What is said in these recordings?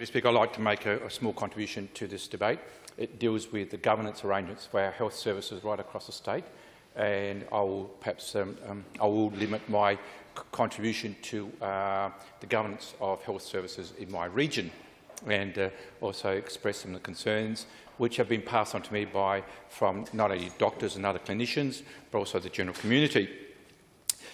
Speaker, I'd like to make a small contribution to this debate. It deals with the governance arrangements for our health services right across the state, and I will perhaps limit my contribution to the governance of health services in my region, and also express some of the concerns which have been passed on to me from not only doctors and other clinicians, but also the general community.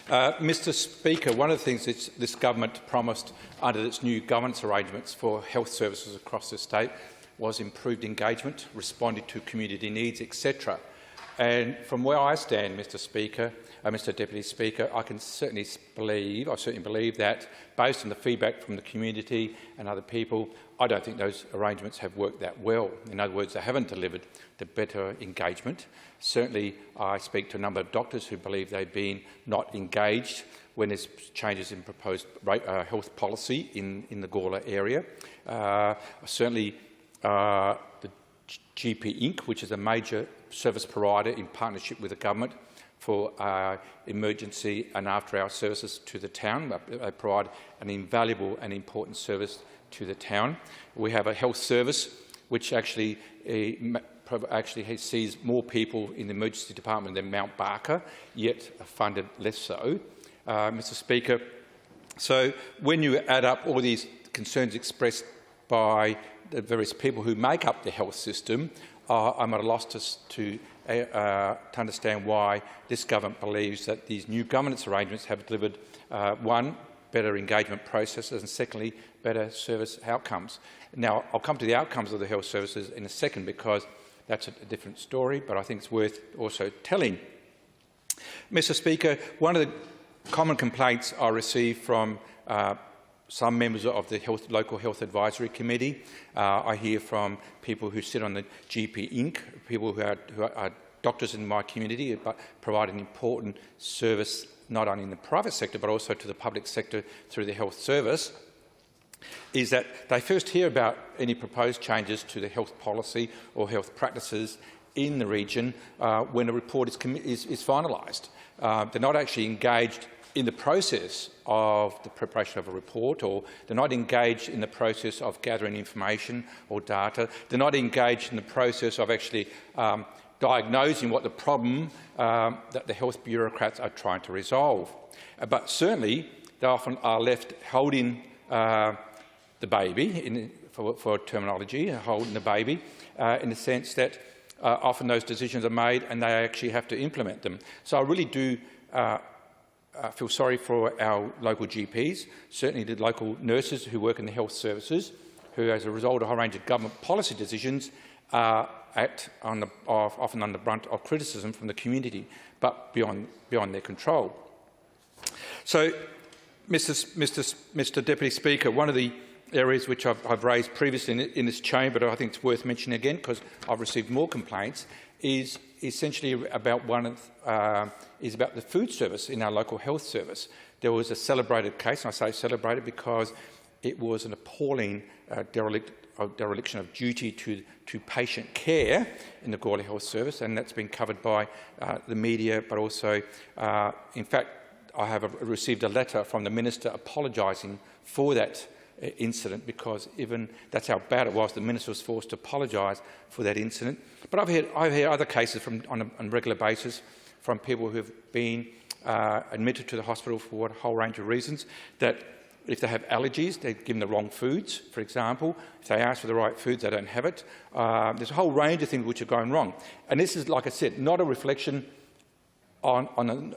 Mr Speaker, one of the things that this government promised under its new governance arrangements for health services across the state was improved engagement, responding to community needs, etc. And from where I stand, Mr Deputy Speaker, I certainly believe that, based on the feedback from the community and other people, I don't think those arrangements have worked that well. In other words, they haven't delivered the better engagement. Certainly, I speak to a number of doctors who believe they've been not engaged when there's changes in proposed health policy in the Gawler area. Certainly, the GP Inc., which is a major service provider in partnership with the government for emergency and after-hours services to the town. They provide an invaluable and important service to the town. We have a health service which actually sees more people in the emergency department than Mount Barker, yet funded less so. Mr Speaker, so when you add up all these concerns expressed by the various people who make up the health system, I'm at a loss to understand why this government believes that these new governance arrangements have delivered, one, better engagement processes, and secondly, better service outcomes. Now, I'll come to the outcomes of the health services in a second, because that's a different story, but I think it's worth also telling. Mr Speaker, one of the common complaints I receive from some members of the local health advisory committee, I hear from people who sit on the GP Inc., people who are doctors in my community, but provide an important service not only in the private sector but also to the public sector through the health service, is that they first hear about any proposed changes to the health policy or health practices in the region when a report is finalised. They're not actually engaged in the process of the preparation of a report, or they're not engaged in the process of gathering information or data. They're not engaged in the process of actually diagnosing what the problem that the health bureaucrats are trying to resolve. But certainly, they often are left holding the baby, for terminology, holding the baby, in the sense that often those decisions are made and they actually have to implement them. So I really do feel sorry for our local GPs, certainly the local nurses who work in the health services, who, as a result of a whole range of government policy decisions, often on the brunt of criticism from the community, but beyond their control. So, Mr Deputy Speaker, one of the areas which I've raised previously in this chamber, but I think it's worth mentioning again because I've received more complaints, is essentially about about the food service in our local health service. There was a celebrated case, and I say celebrated because it was an appalling dereliction of duty to patient care in the Gawler Health Service, and that's been covered by the media, but also, in fact, I have received a letter from the Minister apologising for that incident, because even that's how bad it was. The Minister was forced to apologise for that incident. But I've heard other cases on a regular basis from people who have been admitted to the hospital for a whole range of reasons, that if they have allergies, they're given the wrong foods, for example. If they ask for the right foods, they don't have it. There's a whole range of things which are going wrong. And this is, like I said, not a reflection on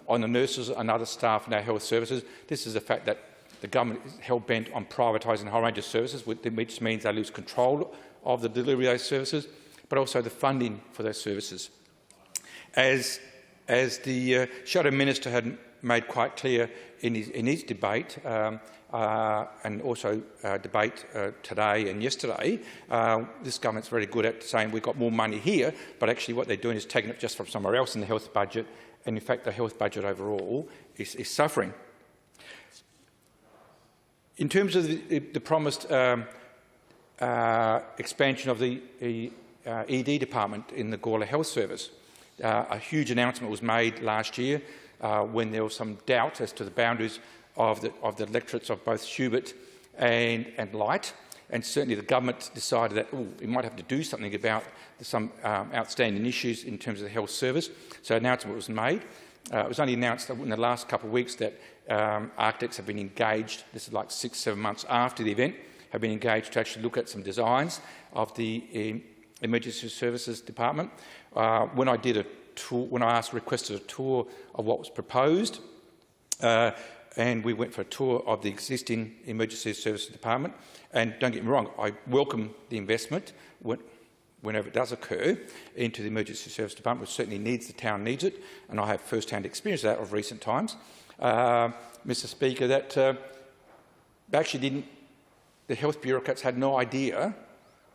the nurses and other staff in our health services. This is the fact that the government is hell-bent on privatising a whole range of services, which means they lose control of the delivery of those services, but also the funding for those services. As the Shadow Minister had made quite clear in his debate, and also debate today and yesterday, this government's very good at saying we've got more money here, but actually what they're doing is taking it just from somewhere else in the health budget, and in fact the health budget overall is suffering. In terms of the promised expansion of the ED department in the Gawler Health Service, a huge announcement was made last year when there was some doubt as to the boundaries of the electorates of both Hubert and Light. and certainly the government decided that we might have to do something about some outstanding issues in terms of the health service. So an announcement was made. It was only announced in the last couple of weeks that architects have been engaged, this is like 6-7 months after the event, have been engaged to actually look at some designs of the Emergency Services Department. When I did a tour, requested a tour of what was proposed, and we went for a tour of the existing Emergency Services Department. And don't get me wrong, I welcome the investment whenever it does occur into the Emergency Service Department, which certainly the town needs it, and I have first-hand experience of that of recent times. Mr. Speaker, that the health bureaucrats had no idea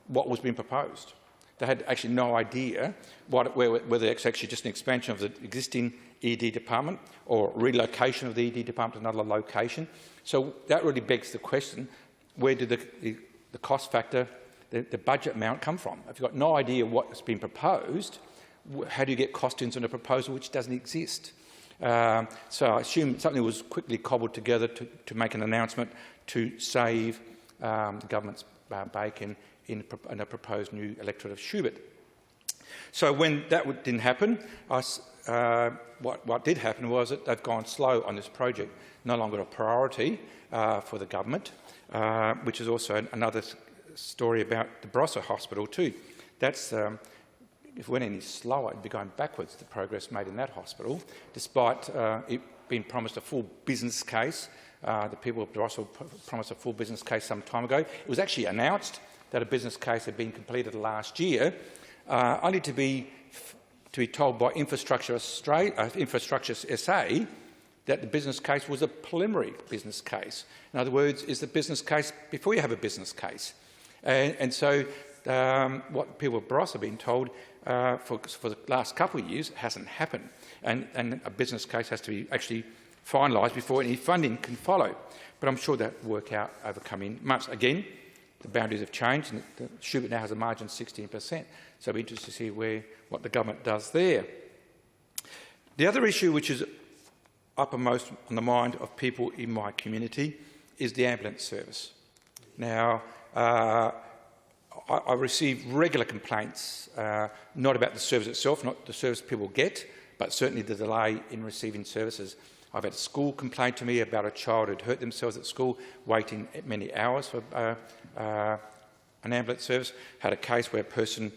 what was being proposed. They had actually no idea whether it's actually just an expansion of the existing ED department or relocation of the ED department to another location. So that really begs the question, where did the cost factor, the budget amount come from? If you've got no idea what's been proposed, how do you get costings on a proposal which doesn't exist? So I assume something was quickly cobbled together to make an announcement to save the government's bacon in a proposed new electorate of Schubert. So when that didn't happen, what did happen was that they've gone slow on this project, no longer a priority for the government, which is also another story about the Barossa Hospital too. That's, if it went any slower, it'd be going backwards, the progress made in that hospital, despite it being promised a full business case. The people of Barossa promised a full business case some time ago. It was actually announced that a business case had been completed last year, only to be told by Infrastructure SA that the business case was a preliminary business case. In other words, is the business case before you have a business case. And so what people of Barossa have been told for the last couple of years hasn't happened. And a business case has to be actually finalised before any funding can follow. But I'm sure that will work out over coming months. Again, the boundaries have changed, and Schubert now has a margin of 16%. So it'll be interesting to see what the government does there. The other issue which is uppermost on the mind of people in my community is the ambulance service. Now, I receive regular complaints, not about the service itself, not the service people get, but certainly the delay in receiving services. I've had a school complain to me about a child who'd hurt themselves at school, waiting many hours for an ambulance service. Had a case where a person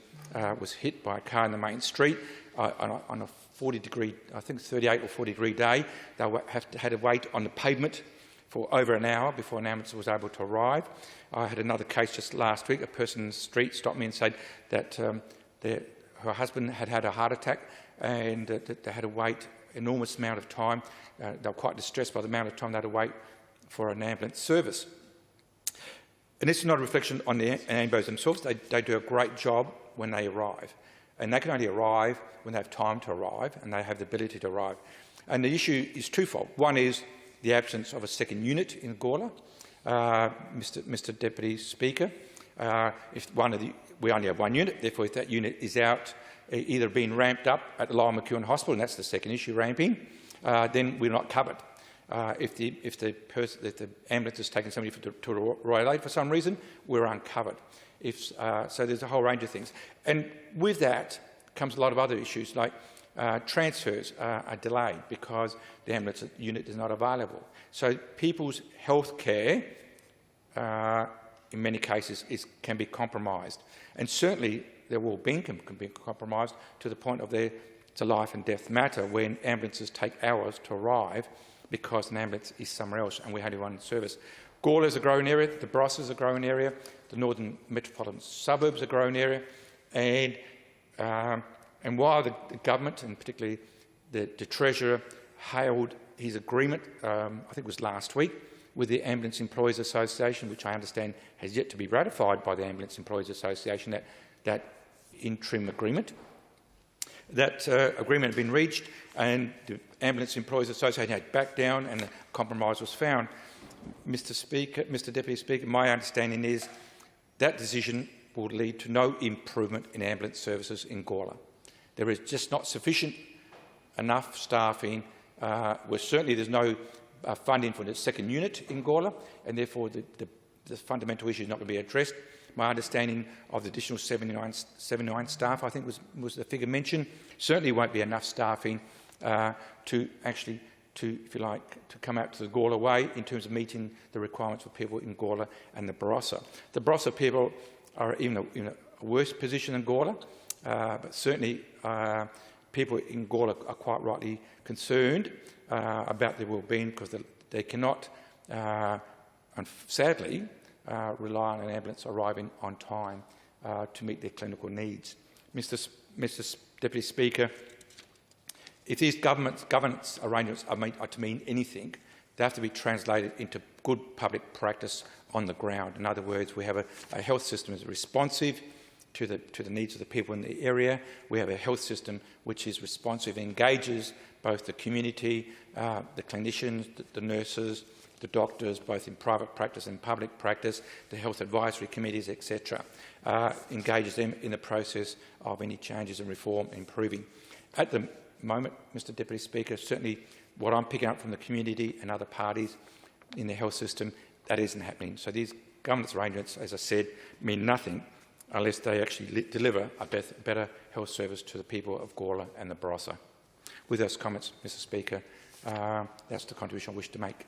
was hit by a car in the main street on a 40-degree, I think 38 or 40-degree day. They had to wait on the pavement for over an hour before an ambulance was able to arrive. I had another case just last week. A person in the street stopped me and said that her husband had had a heart attack and that they had to wait an enormous amount of time. They were quite distressed by the amount of time they had to wait for an ambulance service. And this is not a reflection on the ambos themselves. They do a great job when they arrive. And they can only arrive when they have time to arrive and they have the ability to arrive. And the issue is twofold. One is the absence of a second unit in Gawler. Mr Deputy Speaker, we only have one unit, therefore if that unit is out, either being ramped up at the Lower McEwen Hospital, and that's the second issue, ramping, then we're not covered. If the ambulance has taken somebody to Royal Aid for some reason, we're uncovered. So there's a whole range of things. And with that comes a lot of other issues, like transfers are delayed because the ambulance unit is not available. So people's health care, in many cases, can be compromised. And certainly their well-being can be compromised to the point of it's a life and death matter when ambulances take hours to arrive because an ambulance is somewhere else and we only one service. Gawler is a growing area, the Barossa is a growing area, the northern metropolitan suburbs are a growing area, and while the government, and particularly the Treasurer, hailed his agreement, I think it was last week, with the Ambulance Employees Association, which I understand has yet to be ratified by the Ambulance Employees Association, that interim agreement. That agreement had been reached and the Ambulance Employees Association had backed down and a compromise was found. Mr Deputy Speaker, my understanding is that decision will lead to no improvement in ambulance services in Gawler. There is just not sufficient enough staffing. There's no funding for the second unit in Gawler, and therefore the the fundamental issue is not going to be addressed. My understanding of the additional 79 staff, I think was the figure mentioned, certainly won't be enough staffing to actually, if you like, to come out to the Gawler way in terms of meeting the requirements for people in Gawler and the Barossa. The Barossa people are in a worse position than Gawler, but certainly people in Gawler are quite rightly concerned about their well-being because they cannot, and sadly, rely on an ambulance arriving on time to meet their clinical needs. Mr. Deputy Speaker, if these governance arrangements are to mean anything, they have to be translated into good public practice on the ground. In other words, we have a health system that is responsive to the needs of the people in the area. We have a health system which is responsive, engages both the community, the clinicians, the nurses, the doctors, both in private practice and public practice, the health advisory committees, etc., engages them in the process of any changes and reform improving. At the moment, Mr. Deputy Speaker, certainly what I'm picking up from the community and other parties in the health system, that isn't happening. So these governance arrangements, as I said, mean nothing unless they actually deliver a better health service to the people of Gawler and the Barossa. With those comments, Mr. Speaker, that's the contribution I wish to make.